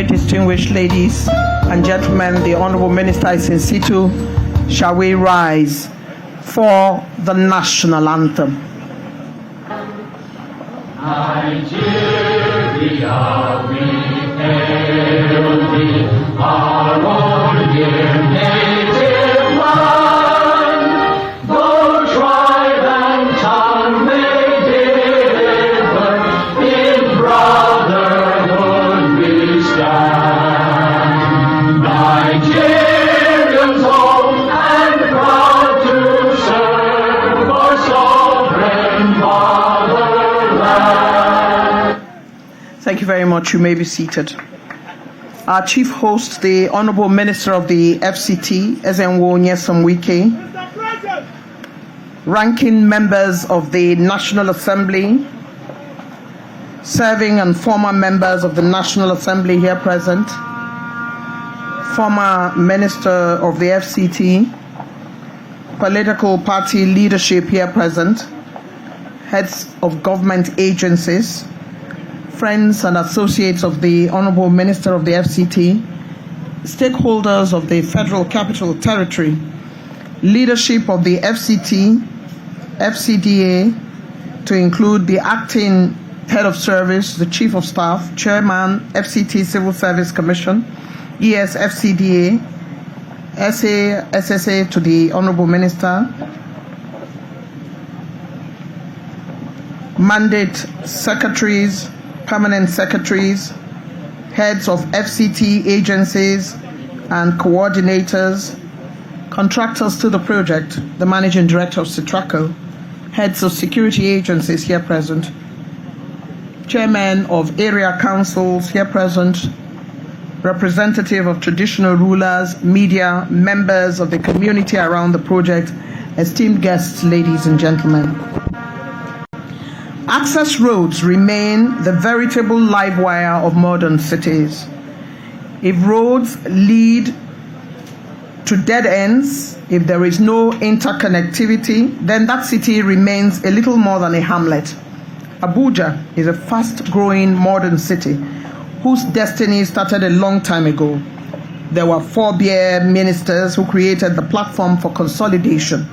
very distinguished ladies and gentlemen, the Honorable Minister is in situ. Shall we rise for the national anthem? Nigeria, we hail thee, our own dear native land. Though tribe and tongue may differ, in brotherhood we stand. Nigerians home and proud to serve our sovereign fatherland. Thank you very much. You may be seated. Our chief host, the Honorable Minister of the FCT, Wike, ranking members of the National Assembly, serving and former members of the National Assembly here present, former Minister of the FCT, political party leadership here present, heads of government agencies, friends and associates of the Honorable Minister of the FCT, stakeholders of the Federal Capital Territory, leadership of the FCT, FCDA, to include the acting head of service, the chief of staff, chairman, FCT Civil Service Commission, ES-FCDA, SSA to the Honorable Minister, mandate secretaries, permanent secretaries, heads of FCT agencies and coordinators, contractors to the project, the managing director of Citraco, heads of security agencies here present, chairman of area councils here present, representative of traditional rulers, media, members of the community around the project, esteemed guests, ladies and gentlemen. Access roads remain the veritable live wire of modern cities. If roads lead to dead ends, if there is no interconnectivity, then that city remains a little more than a hamlet. Abuja is a fast-growing modern city whose destiny started a long time ago. There were forebear ministers who created the platform for consolidation.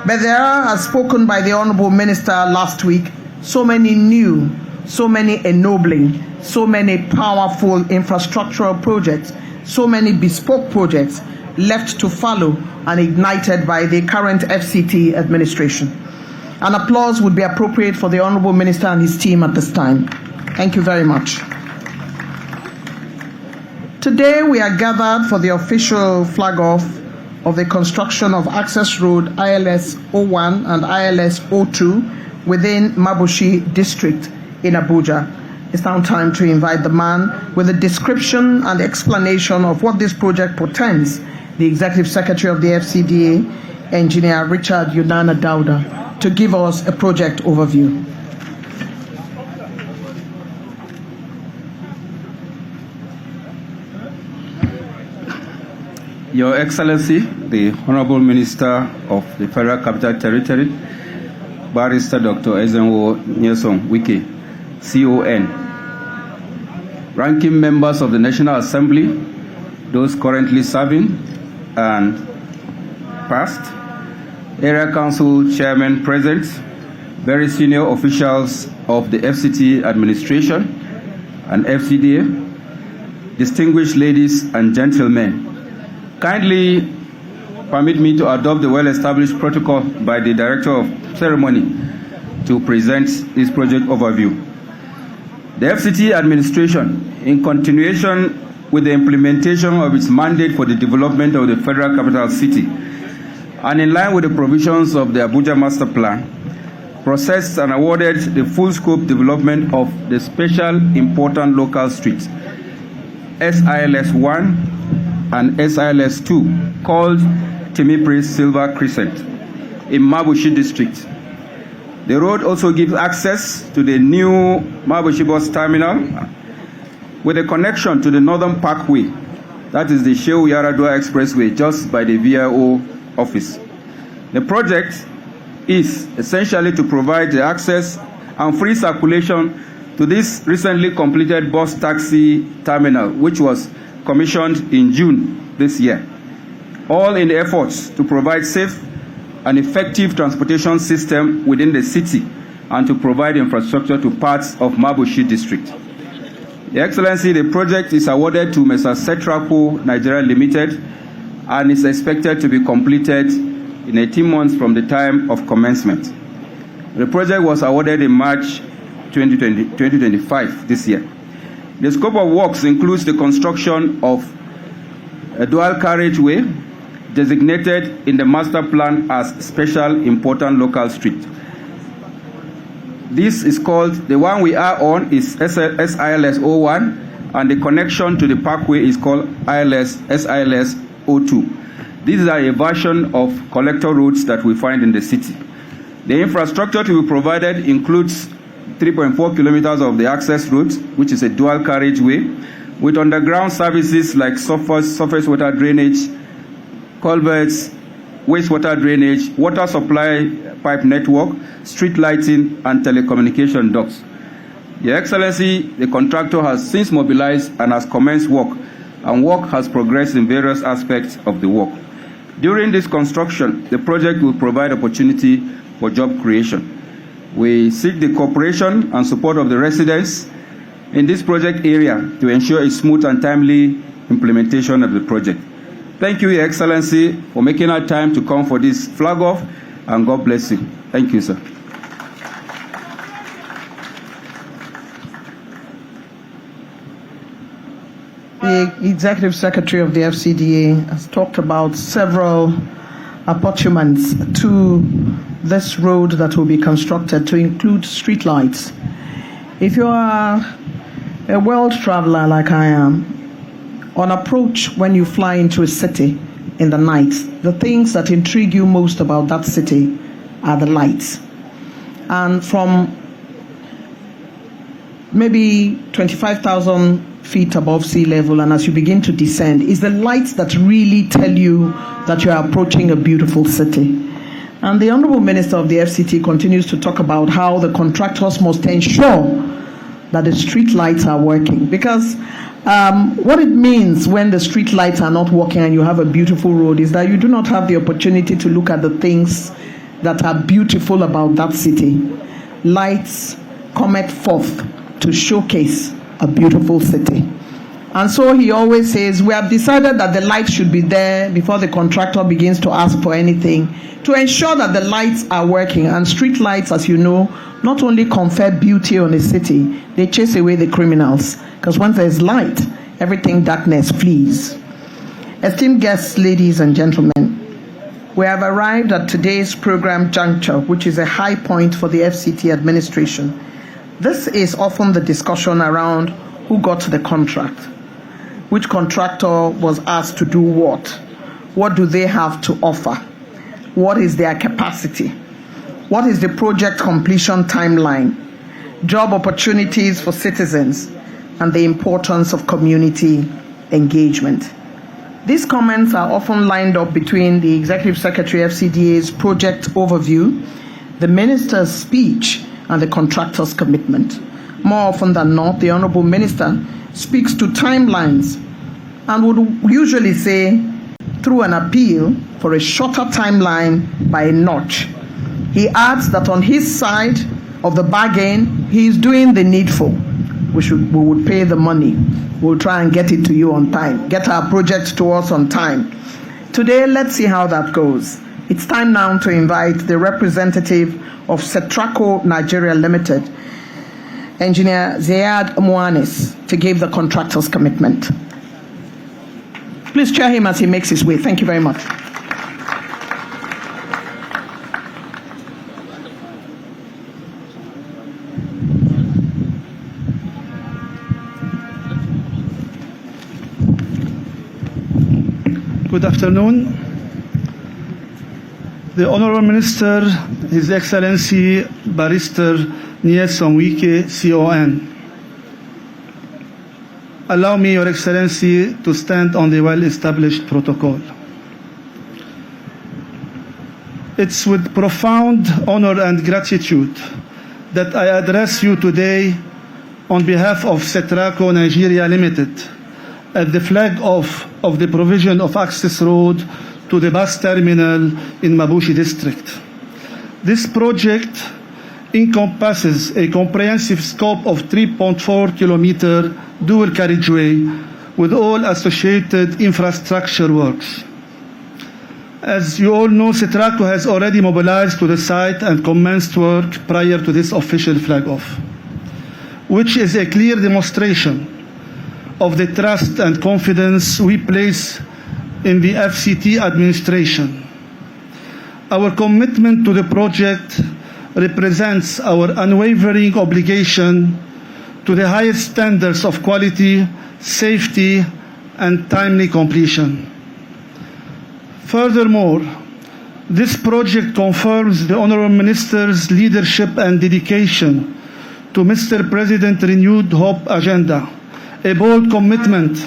But there are, as spoken by the Honorable Minister last week, so many new, so many ennobling, so many powerful infrastructural projects, so many bespoke projects left to follow and ignited by the current FCT administration. An applause would be appropriate for the Honorable Minister and his team at this time. Thank you very much. Today we are gathered for the official flag-off of the construction of Access Road ILS 01 and ILS 02 within Mabushi district in Abuja. It's now time to invite the man with a description and explanation of what this project portends, the Executive Secretary of the FCDA, Engineer Richard Yunana Dauda, to give us a project overview. Your Excellency, the Honorable Minister of the Federal Capital Territory, Barrister Dr. Wike, CON, ranking members of the National Assembly, those currently serving and past, area council chairman present, very senior officials of the FCT administration and FCDA, distinguished ladies and gentlemen, kindly permit me to adopt the well-established protocol by the Director of Ceremony to present this project overview. The FCT administration, in continuation with the implementation of its mandate for the development of the Federal Capital City, and in line with the provisions of the Abuja Master Plan, processed and awarded the full-scope development of the Special Important Local Streets, SILS 1 and SILS 2, called Timipri Silver Crescent, in Mabushi district. The road also gives access to the new Mabushi bus terminal with a connection to the Northern Parkway, that is the Shehu Yaradua Expressway, just by the VIO office. The project is essentially to provide the access and free circulation to this recently completed bus taxi terminal, which was commissioned in June this year, all in the efforts to provide safe and effective transportation system within the city and to provide infrastructure to parts of Mabushi district. Your Excellency, the project is awarded to Mr. Setraco Nigeria Limited and is expected to be completed in 18 months from the time of commencement. The project was awarded in March 2025 this year. The scope of works includes the construction of a dual carriageway designated in the master plan as special important local street. This is called, the one we are on is SILS 01, and the connection to the parkway is called SILS 02. These are a version of collector roads that we find in the city. The infrastructure to be provided includes 3.4 kilometers of the access roads, which is a dual carriageway, with underground services like surface water drainage, culverts, wastewater drainage, water supply pipe network, street lighting, and telecommunication ducts. Your Excellency, the contractor has since mobilized and has commenced work, and work has progressed in various aspects of the work. During this construction, the project will provide opportunity for job creation. We seek the cooperation and support of the residents in this project area to ensure a smooth and timely implementation of the project. Thank you, Your Excellency, for making our time to come for this flag off, and God bless you. Thank you, sir. The Executive Secretary of the FCDA has talked about several apportionments to this road that will be constructed to include streetlights. If you are a world traveler like I am, on approach when you fly into a city in the night, the things that intrigue you most about that city are the lights. And from maybe 25,000 feet above sea level, and as you begin to descend, is the lights that really tell you that you are approaching a beautiful city. And the Honorable Minister of the FCT continues to talk about how the contractors must ensure that the street lights are working, because what it means when the street lights are not working and you have a beautiful road is that you do not have the opportunity to look at the things that are beautiful about that city. Lights come forth to showcase a beautiful city. And so he always says, we have decided that the lights should be there before the contractor begins to ask for anything, to ensure that the lights are working. And street lights, as you know, not only confer beauty on a city, they chase away the criminals. Because once there's light, everything darkness flees. Esteemed guests, ladies and gentlemen, we have arrived at today's program juncture, which is a high point for the FCT administration. This is often the discussion around who got the contract, which contractor was asked to do what do they have to offer, what is their capacity, what is the project completion timeline, job opportunities for citizens, and the importance of community engagement. These comments are often lined up between the Executive Secretary FCDA's project overview, the Minister's speech, and the contractor's commitment. More often than not, the Honorable Minister speaks to timelines and would usually say, through an appeal for a shorter timeline by a notch. He adds that on his side of the bargain, he is doing the needful. We would pay the money. We'll try and get it to you on time, get our project to us on time. Today, let's see how that goes. It's time now to invite the representative of Setraco Nigeria Limited, Engineer Zayad Mwanis, to give the contractor's commitment. Please chair him as he makes his way. Thank you very much. Good afternoon. The Honorable Minister, His Excellency Barrister Nyesom Wike, CON. Allow me, Your Excellency, to stand on the well-established protocol. It's with profound honor and gratitude that I address you today on behalf of Setraco Nigeria Limited at the flag off of the provision of access road to the bus terminal in Mabushi district. This project encompasses a comprehensive scope of 3.4 kilometer dual carriageway with all associated infrastructure works. As you all know, Setraco has already mobilized to the site and commenced work prior to this official flag off, which is a clear demonstration of the trust and confidence we place in the FCT administration. Our commitment to the project represents our unwavering obligation to the highest standards of quality, safety, and timely completion. Furthermore, this project confirms the Honourable Minister's leadership and dedication to Mr. President's renewed hope agenda, a bold commitment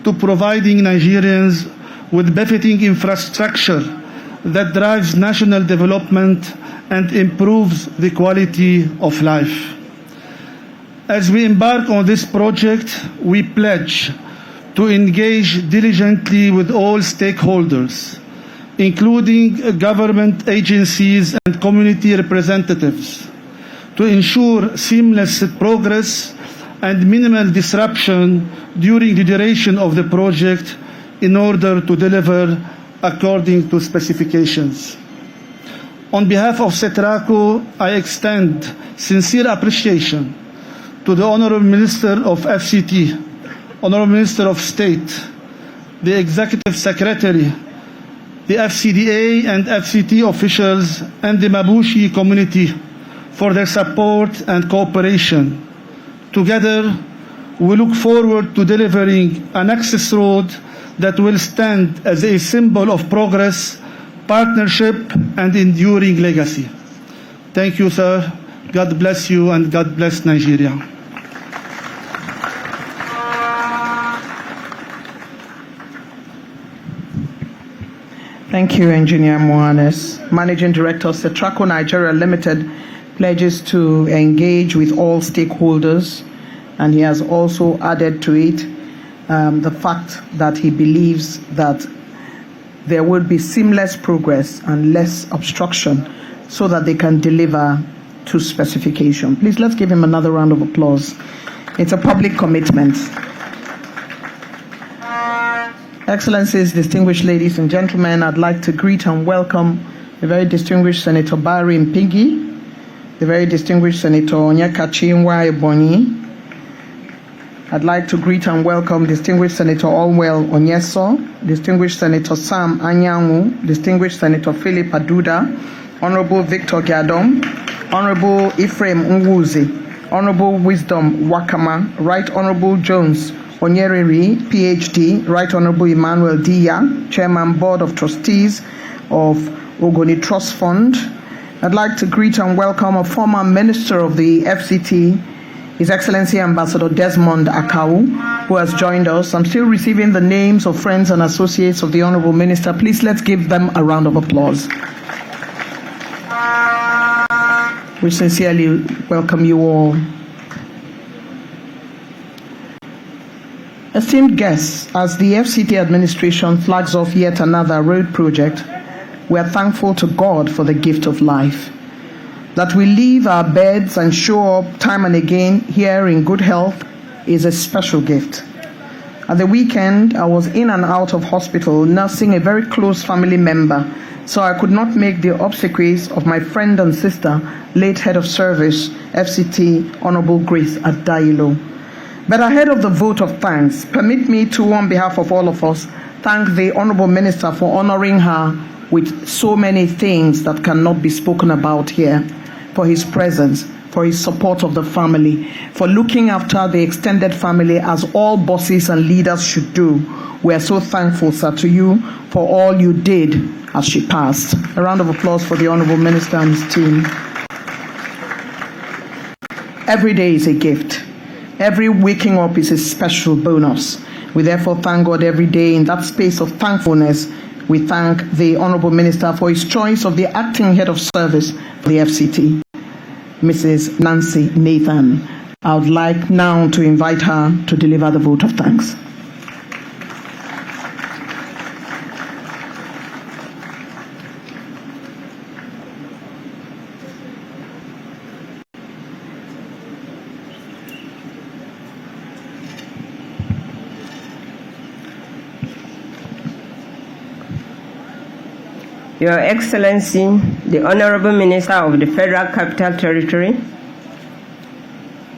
to providing Nigerians with befitting infrastructure that drives national development and improves the quality of life. As we embark on this project, we pledge to engage diligently with all stakeholders, including government agencies and community representatives, to ensure seamless progress and minimal disruption during the duration of the project in order to deliver according to specifications. On behalf of Setraco, I extend sincere appreciation to the Honourable Minister of FCT, Honourable Minister of State, the Executive Secretary, the FCDA and FCT officials, and the Mabushi community for their support and cooperation. Together, we look forward to delivering an access road that will stand as a symbol of progress, partnership, and enduring legacy. Thank you, sir. God bless you, and God bless Nigeria. Thank you, Engineer Mohanes. Managing Director, Setraco Nigeria Limited pledges to engage with all stakeholders, and he has also added to it the fact that he believes that there will be seamless progress and less obstruction so that they can deliver to specification. Please, let's give him another round of applause. It's a public commitment. Excellencies, distinguished ladies and gentlemen, I'd like to greet and welcome the very distinguished Senator Barry Mpigi, the very distinguished Senator Onyekachi Nwa-Ebonyi. I'd like to greet and welcome distinguished Senator Olwell Onyeso, distinguished Senator Sam Anyanwu, distinguished Senator Philip Aduda, Honorable Victor Gadom, Honorable Ephraim Nwuzi, Honorable Wisdom Wakama, Right Honorable Jones Onyeriri, PhD, Right Honorable Emmanuel Diya, Chairman Board of Trustees of Ogoni Trust Fund. I'd like to greet and welcome a former Minister of the FCT, His Excellency Ambassador Desmond Akau, who has joined us. I'm still receiving the names of friends and associates of the Honorable Minister. Please, let's give them a round of applause. We sincerely welcome you all. Esteemed guests, as the FCT administration flags off yet another road project, we are thankful to God for the gift of life. That we leave our beds and show up time and again here in good health is a special gift. At the weekend, I was in and out of hospital nursing a very close family member, so I could not make the obsequies of my friend and sister, late Head of Service, FCT Honorable Grace Adailo. But ahead of the vote of thanks, permit me to, on behalf of all of us, thank the Honorable Minister for honoring her with so many things that cannot be spoken about here, for his presence, for his support of the family, for looking after the extended family as all bosses and leaders should do. We are so thankful, sir, to you for all you did as she passed. A round of applause for the Honorable Minister and his team. Every day is a gift. Every waking up is a special bonus. We therefore thank God every day in that space of thankfulness. we thank the Honorable Minister for his choice of the acting head of service for the FCT, Mrs. Nancy Nathan. I would like now to invite her to deliver the vote of thanks. Your Excellency, the Honorable Minister of the Federal Capital Territory,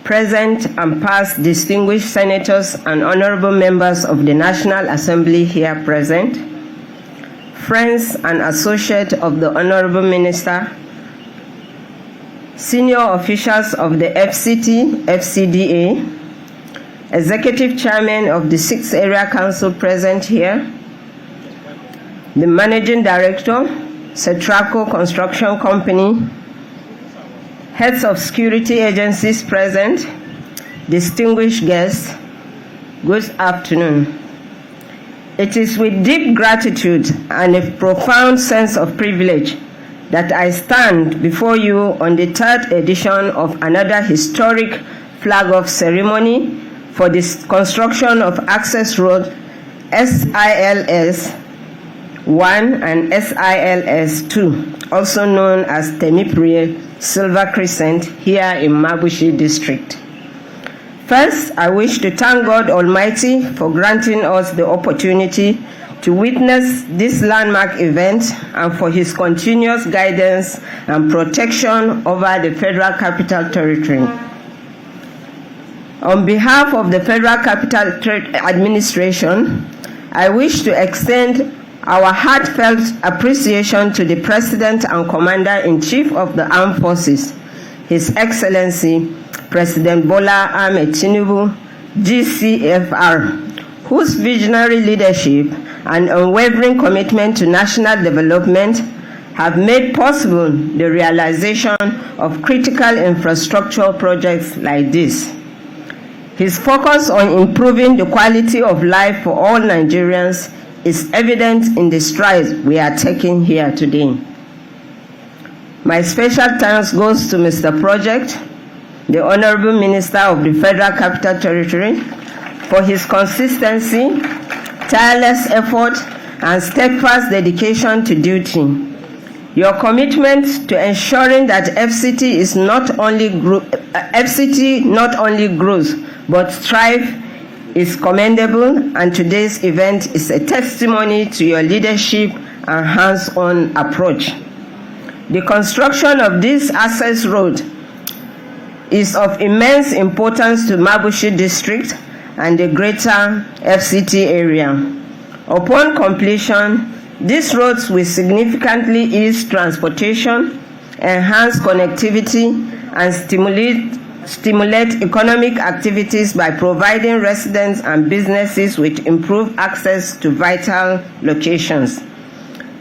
present and past distinguished senators and honorable members of the National Assembly here present, friends and associates of the Honorable Minister, senior officials of the FCT, FCDA, Executive Chairman of the 6th Area Council present here, the Managing Director, Cetraco Construction Company, heads of security agencies present, distinguished guests, good afternoon. It is with deep gratitude and a profound sense of privilege that I stand before you on the 3rd edition of another historic flag-off ceremony for the construction of Access Road SILS 1 and SILS 2, also known as Temiprie Silver Crescent, here in Mabushi district. First, I wish to thank God Almighty for granting us the opportunity to witness this landmark event and for his continuous guidance and protection over the Federal Capital Territory. On behalf of the Federal Capital Administration, I wish to extend our heartfelt appreciation to the President and Commander-in-Chief of the Armed Forces, His Excellency President Bola Ahmed Tinubu, GCFR, whose visionary leadership and unwavering commitment to national development have made possible the realization of critical infrastructure projects like this. His focus on improving the quality of life for all Nigerians is evident in the strides we are taking here today. My special thanks goes to Mr. Project, the Honorable Minister of the Federal Capital Territory, for his consistency, tireless effort, and steadfast dedication to duty. Your commitment to ensuring that FCT not only grows but thrives is commendable, and today's event is a testimony to your leadership and hands-on approach. The construction of this access road is of immense importance to Mabushi district and the greater FCT area. Upon completion, these roads will significantly ease transportation, enhance connectivity, and stimulate economic activities by providing residents and businesses with improved access to vital locations.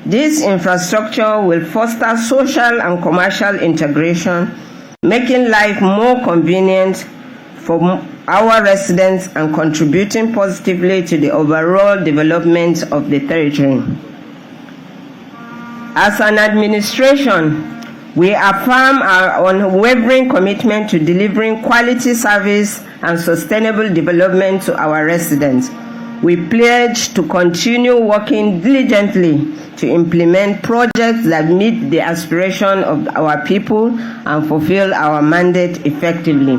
This infrastructure will foster social and commercial integration, making life more convenient for our residents and contributing positively to the overall development of the territory. As an administration, we affirm our unwavering commitment to delivering quality service and sustainable development to our residents. We pledge to continue working diligently to implement projects that meet the aspiration of our people and fulfill our mandate effectively.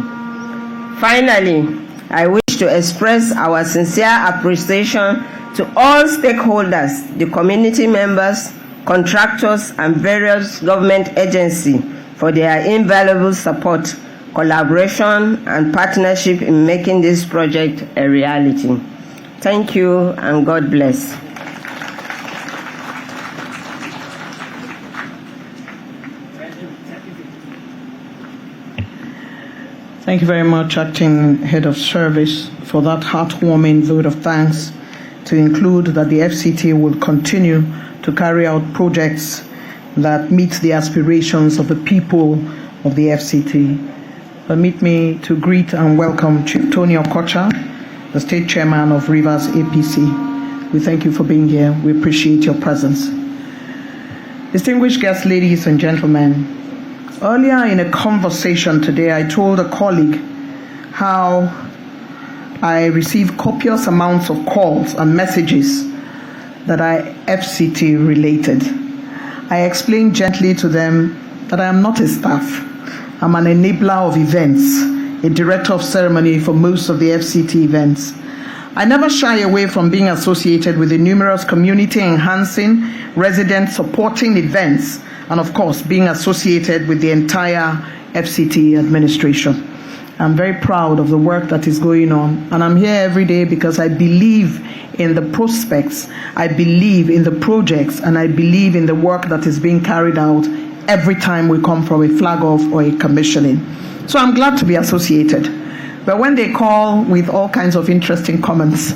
Finally, I wish to express our sincere appreciation to all stakeholders, the community members, contractors, and various government agencies for their invaluable support, collaboration, and partnership in making this project a reality. Thank you, and God bless. Thank you very much, Acting Head of Service, for that heartwarming vote of thanks, to include that the FCT will continue to carry out projects that meet the aspirations of the people of the FCT. Permit me to greet and welcome Chief Tony Okocha, the State Chairman of Rivers APC. We thank you for being here. We appreciate your presence. Distinguished guests, ladies and gentlemen, earlier in a conversation today, I told a colleague how I receive copious amounts of calls and messages that are FCT related. I explained gently to them that I am not a staff. I'm an enabler of events, a director of ceremony for most of the FCT events. I never shy away from being associated with the numerous community-enhancing, resident-supporting events, and of course, being associated with the entire FCT administration. I'm very proud of the work that is going on, and I'm here every day because I believe in the prospects, I believe in the projects, and I believe in the work that is being carried out every time we come from a flag-off or a commissioning. So I'm glad to be associated. But when they call with all kinds of interesting comments,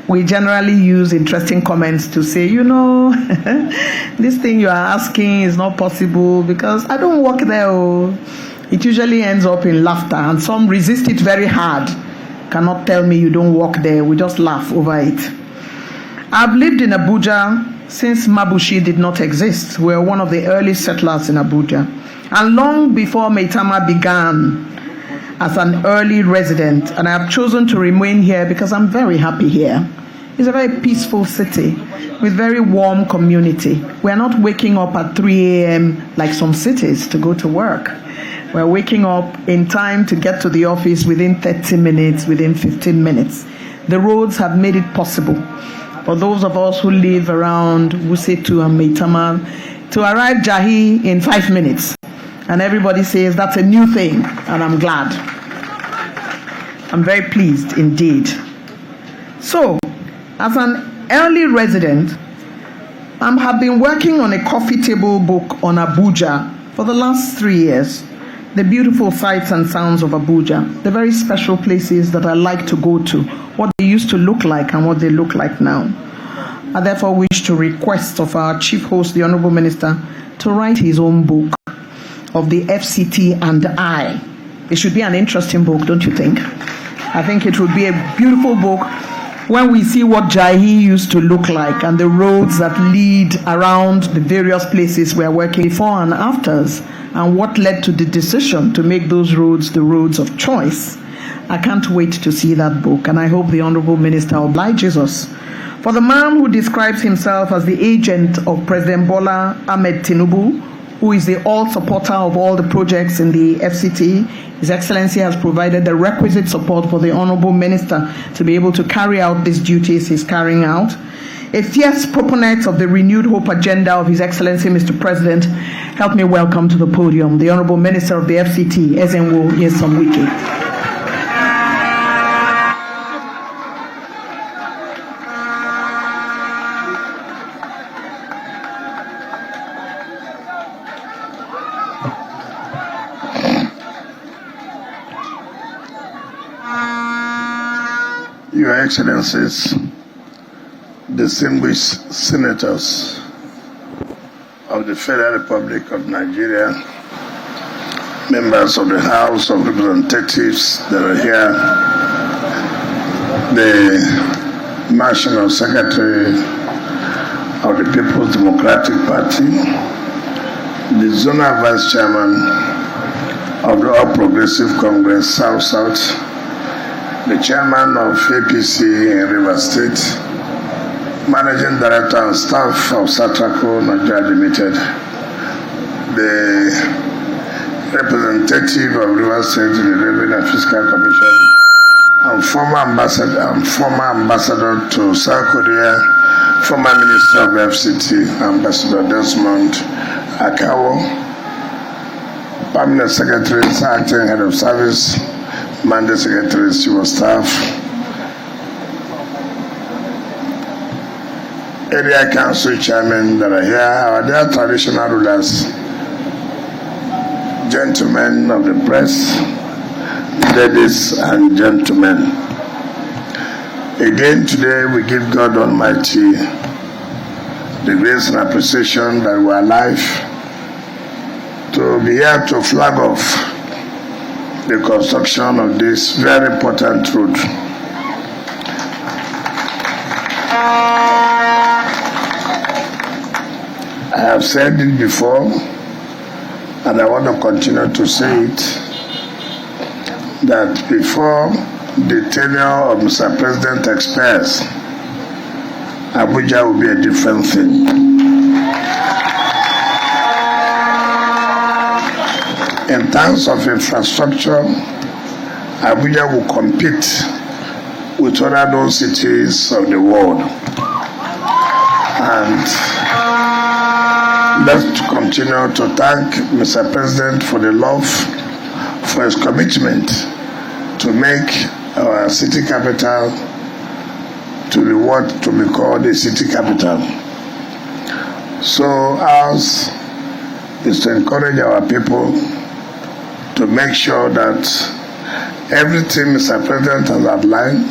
we generally use interesting comments to say, you know, this thing you are asking is not possible because I don't work there. Oh. It usually ends up in laughter, and some resist it very hard. Cannot tell me you don't work there. We just laugh over it. I've lived in Abuja since Mabushi did not exist. We were one of the early settlers in Abuja. And long before Maitama began, as an early resident, and I have chosen to remain here because I'm very happy here. It's a very peaceful city with very warm community. We're not waking up at 3 a.m. like some cities to go to work. We're waking up in time to get to the office within 30 minutes, within 15 minutes. The roads have made it possible for those of us who live around Wusetu and Maitama to arrive Jahi in 5 minutes. And everybody says that's a new thing, and I'm glad. I'm very pleased indeed. So, as an early resident, I have been working on a coffee table book on Abuja for the last 3 years. The beautiful sights and sounds of Abuja, the very special places that I like to go to, what they used to look like and what they look like now. I therefore wish to request of our chief host, the Honorable Minister, to write his own book of the FCT and I. It should be an interesting book, don't you think? I think it would be a beautiful book when we see what Jahi used to look like and the roads that lead around the various places we're working before and afters, and what led to the decision to make those roads the roads of choice. I can't wait to see that book, and I hope the Honorable Minister obliges us. For the man who describes himself as the agent of President Bola Ahmed Tinubu, who is the all-supporter of all the projects in the FCT, His Excellency has provided the requisite support for the Honorable Minister to be able to carry out these duties he's carrying out. A fierce proponent of the renewed hope agenda of His Excellency, Mr. President, help me welcome to the podium the Honorable Minister of the FCT, Ezenwo Nyesom Wike. Your Excellencies, distinguished senators of the Federal Republic of Nigeria, members of the House of Representatives that are here, the National Secretary of the People's Democratic Party, the Zonal Vice Chairman of the All Progressive Congress South-South, the Chairman of APC in Rivers State, Managing Director and Staff of Satraco Nigeria Limited, the Representative of Rivers State in the Revenue and Fiscal Commission, and former ambassador to South Korea, former Minister of FCT, Ambassador Desmond Akawo, Permanent Secretary, Acting Head of Service, Mandate Secretary, Chief of Staff, Area Council Chairman that are here, our dear traditional rulers, gentlemen of the press, ladies and gentlemen. Again today we give God Almighty the grace and appreciation that we are alive to be here to flag off the construction of this very important road. I have said it before, and I want to continue to say it, that before the tenure of Mr. President expires, Abuja will be a different thing. In terms of infrastructure, Abuja will compete with other known cities of the world. And let's continue to thank Mr. President for the love, for his commitment to make our city capital to be what to be called a city capital. So ours is to encourage our people to make sure that everything Mr. President has outlined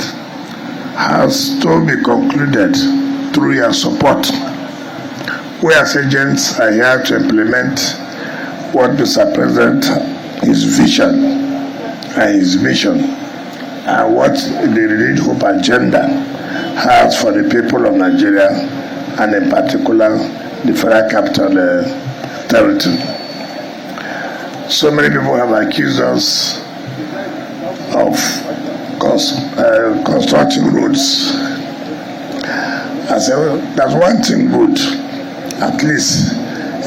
has to be concluded through your support. We as agents are here to implement what Mr. President, his vision and his mission, and what the Renewed Hope agenda has for the people of Nigeria, and in particular the Federal Capital Territory. So many people have accused us of constructing roads. I said, well, that's one thing good. At least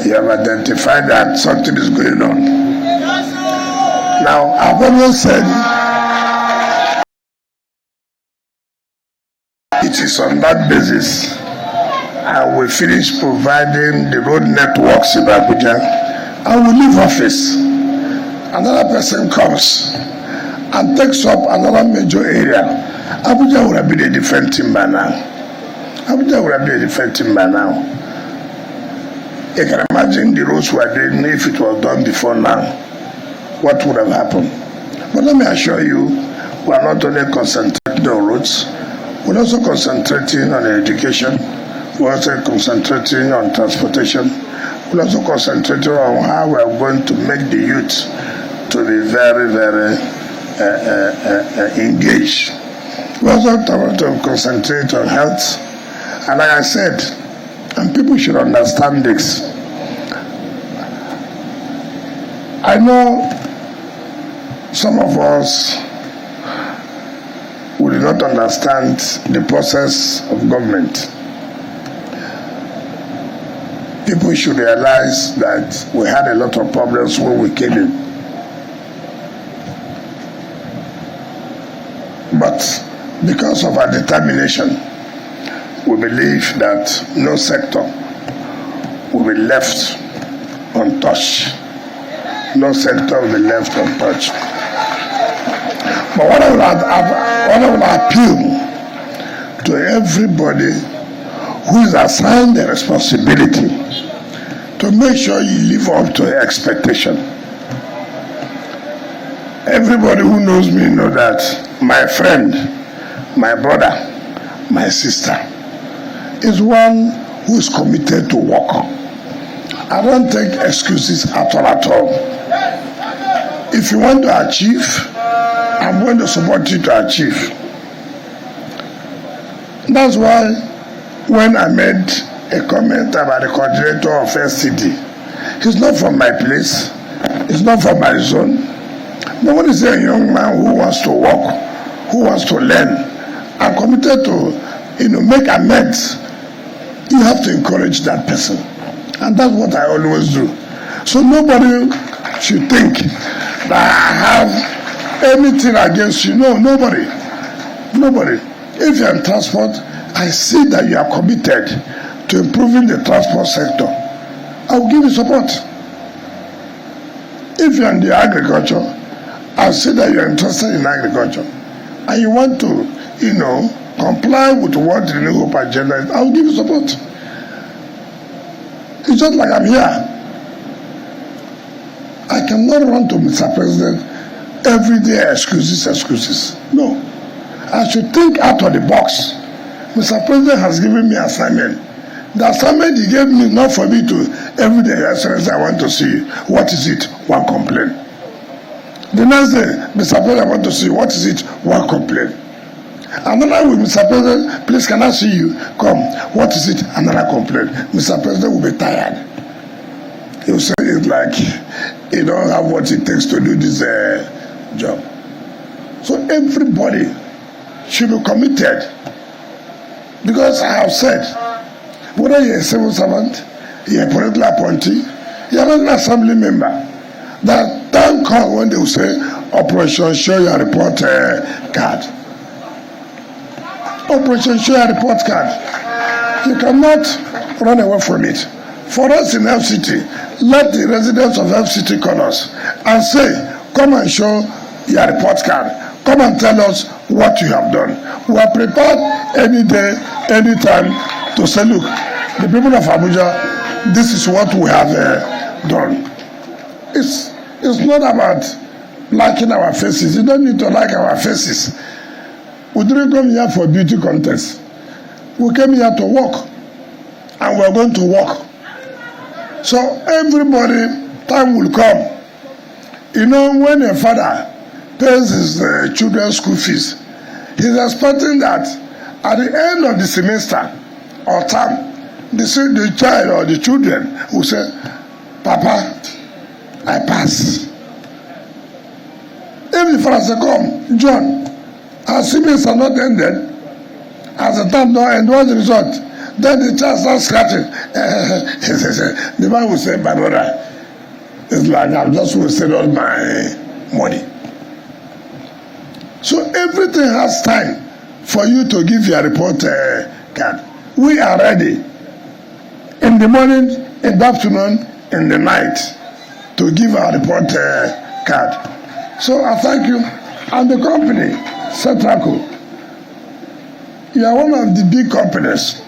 you have identified that something is going on. Now, I've always said it is on that basis I will finish providing the road networks in Abuja. I will leave office. Another person comes and takes up another major area. Abuja would have been a different thing by now. Abuja would have been a different thing by now. You can imagine the roads we are doing if it was done before now. What would have happened? But let me assure you, we are not only concentrating on roads, we're also concentrating on education, we're also concentrating on transportation, we're also concentrating on how we are going to make the youth to be very, very engaged. We also want to concentrate on health. And like I said, and people should understand this, I know some of us will not understand the process of government. People should realize that we had a lot of problems when we came in. But because of our determination, we believe that no sector will be left untouched. No sector will be left untouched. But what I will appeal to everybody who is assigned the responsibility to make sure you live up to expectation. Everybody who knows me knows that my friend, my brother, my sister is one who is committed to work. I don't take excuses at all. If you want to achieve, I'm going to support you to achieve. That's why when I made a comment about the coordinator of FCT, he's not from my place, he's not from my zone. But when you say a young man who wants to work, who wants to learn, I'm committed to make amends, you have to encourage that person. And that's what I always do. So nobody should think that I have anything against you. No, nobody. If you're in transport, I see that you are committed to improving the transport sector. I will give you support. If you're in the agriculture, I see that you're interested in agriculture and you want to, comply with what the New Hope agenda is, I will give you support. It's just like I'm here. I cannot run to Mr. President every day excuses. No. I should think out of the box. Mr. President has given me assignment. The assignment he gave me not for me to every day, Excellency, I want to see. What is it? One complaint. The next day, Mr. President, I want to see. What is it? One complaint. Another week, Mr. President, please can I see you? Come. What is it? Another complaint. Mr. President will be tired. You say it's like you don't have what it takes to do this job. So everybody should be committed. Because I have said, whether you're a civil servant, you're a political appointee, you're not an assembly member, that time come when they will say, Operation Show Your Report card. Operation Show Your Report card. You cannot run away from it. For us in FCT, let the residents of FCT call us and say, come and show your report card. Come and tell us what you have done. We are prepared any day, any time to say, look, the people of Abuja, this is what we have done. It's not about liking our faces. You don't need to like our faces. We didn't come here for beauty contest. We came here to work, and we're going to work. So everybody, time will come. You know, when a father pays his children's school fees, he's expecting that at the end of the semester or term, the child or the children will say, Papa, I pass. If the father say, come, John, our semester not ended, as the term don't end, what's the result? Then the child starts scratching. The man will say, my brother, it's like I'm just wasting all my money. So everything has time for you to give your report card. We are ready in the morning, in the afternoon, in the night to give our report card. So I thank you. And the company, Centraco, you are one of the big companies.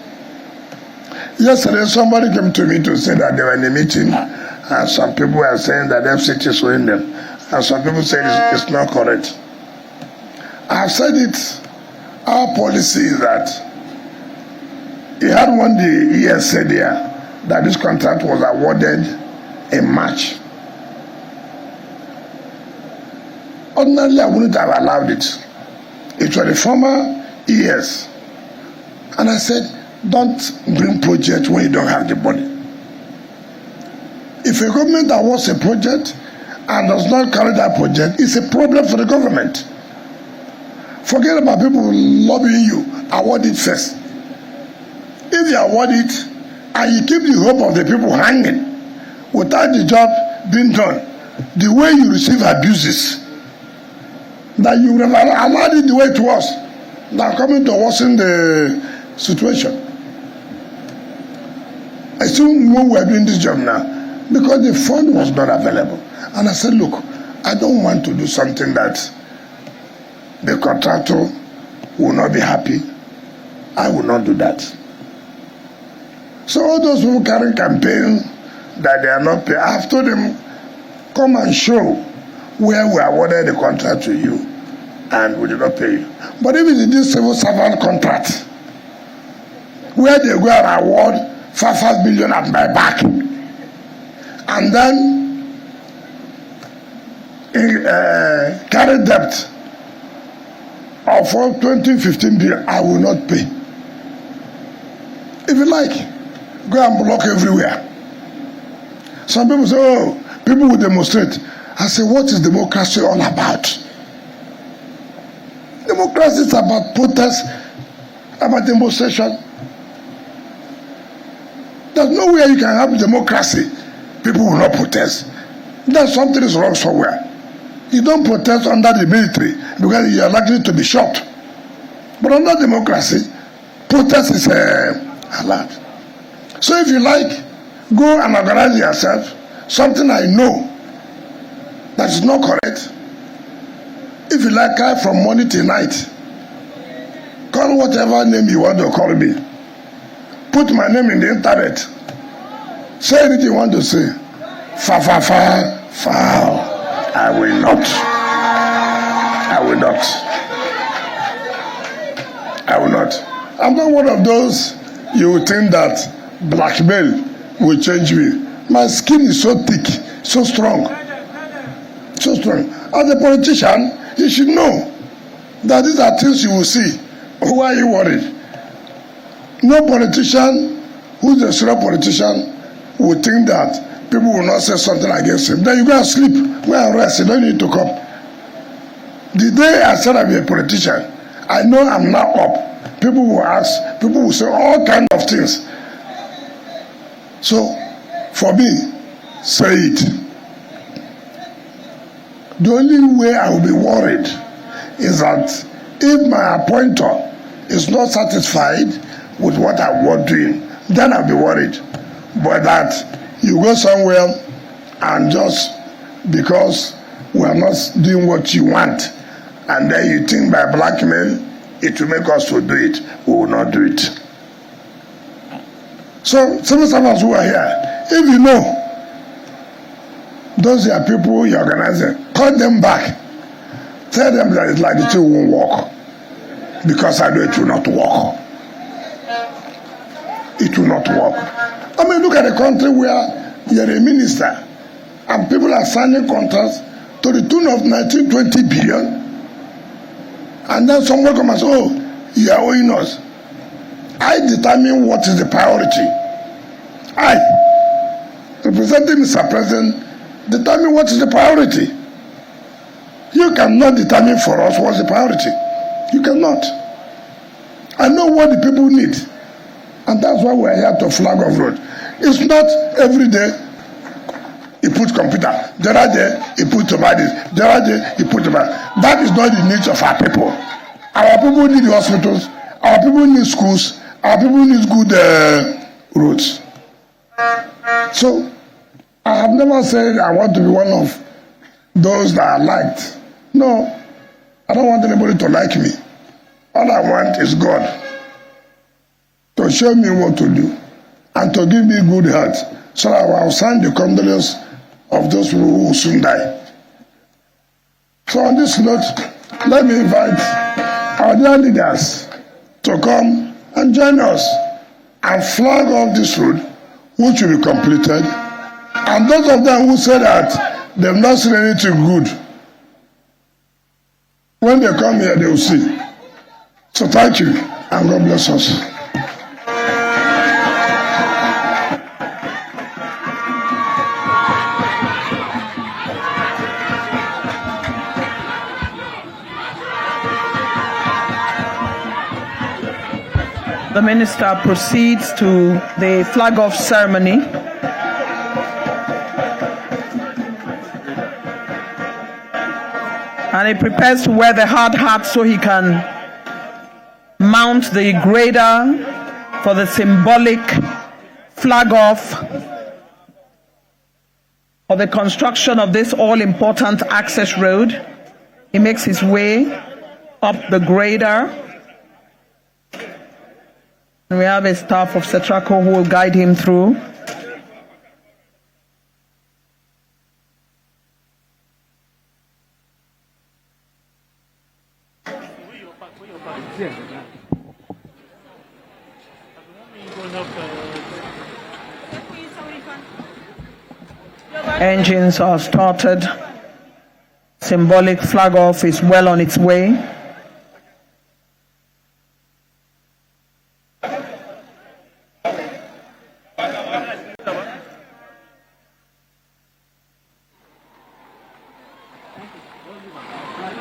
Yesterday, somebody came to me to say that they were in a meeting, and some people were saying that FCT is owing them, and some people said it's not correct. I have said it. Our policy is that he had one the years said there that this contract was awarded in March. Ordinarily, I wouldn't have allowed it. It was the former years, and I said, don't bring project when you don't have the money. If a government awards a project and does not carry that project, it's a problem for the government. Forget about people lobbying you. Award it first. If you award it and you keep the hope of the people hanging without the job being done, the way you receive abuses, that you would have allowed it the way it was, that coming to worsen the situation. I still when we are doing this job now, because the fund was not available. And I said, look, I don't want to do something that the contractor will not be happy. I will not do that. So all those who carry campaign that they are not paid, I have told them, come and show where we awarded the contract to you and we did not pay you. But if it is this civil servant contract, where they go and award 5 million at my back, and then carry debt of 2015 bill, I will not pay. If you like, go and block everywhere. Some people say, oh, people will demonstrate. I say, what is democracy all about? Democracy is about protest, about demonstration. There's nowhere you can have democracy. People will not protest. Then something is wrong somewhere. You don't protest under the military because you are likely to be shot. But under democracy, protest is allowed. So if you like, go and organize yourself. Something I know that is not correct. If you like, cry from morning till night. Call whatever name you want to call me. Put my name in the internet. Say anything you want to say. Foul. I will not. I will not. I will not. I'm not one of those you will think that blackmail will change me. My skin is so thick, so strong. So strong. As a politician, you should know that these are things you will see. Why are you worried? No politician who's a serious politician will think that people will not say something against him. Then you go and sleep, go and rest. You don't need to come. The day I said I'm a politician, I know I'm now up. People will ask, people will say all kinds of things. So, for me, say it. The only way I will be worried is that if my appointer is not satisfied with what I was doing, then I'll be worried. But that you go somewhere and just because we are not doing what you want, and then you think by blackmail it will make us to do it, we will not do it. So civil servants who are here, if you know those are people you're organizing, call them back. Tell them that it's like the two won't work. Because I know it will not work. It will not work. I mean, look at a country where you're a minister and people are signing contracts to the tune of 19-20 billion. And then someone comes and says, oh, you are owing us. I determine what is the priority. I, representing Mr. President, determine what is the priority. You cannot determine for us what's the priority. You cannot. I know what the people need. And that's why we're here to flag off road. It's not every day you put computer. The other day you put tomatoes. The other day you put tomatoes. That is not the needs of our people. Our people need hospitals. Our people need schools. Our people need good roads. So, I have never said I want to be one of those that are liked. No, I don't want anybody to like me. All I want is God to show me what to do and to give me good health so that I will sign the condolence of those people who will soon die. So on this note, let me invite our dear leaders to come and join us and flag off this road, which will be completed. And those of them who say that they've not seen anything good, when they come here, they will see. So thank you, and God bless us. The minister proceeds to the flag-off ceremony. And he prepares to wear the hard hat so he can mount the grader for the symbolic flag-off for the construction of this all-important access road. He makes his way up the grader. And we have a staff of Cetraco who will guide him through. Engines are started. Symbolic flag off is well on its way.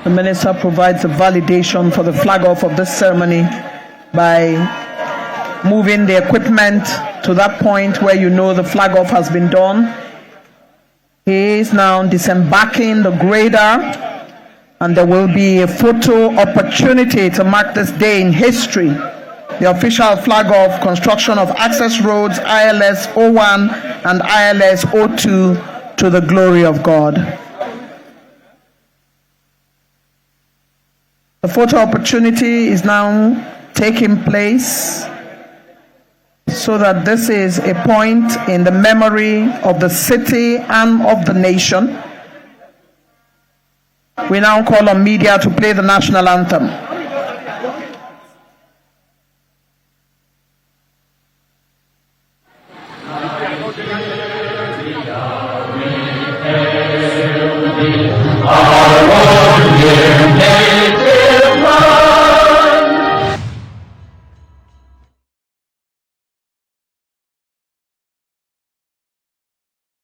The minister provides a validation for the flag off of this ceremony by moving the equipment to that point where you know the flag off has been done. He is now disembarking the grader, and there will be a photo opportunity to mark this day in history. The official flag off construction of access roads ILS 01 and ILS 02 to the glory of God. The photo opportunity is now taking place so that this is a point in the memory of the city and of the nation. We now call on media to play the national anthem. Our Lord,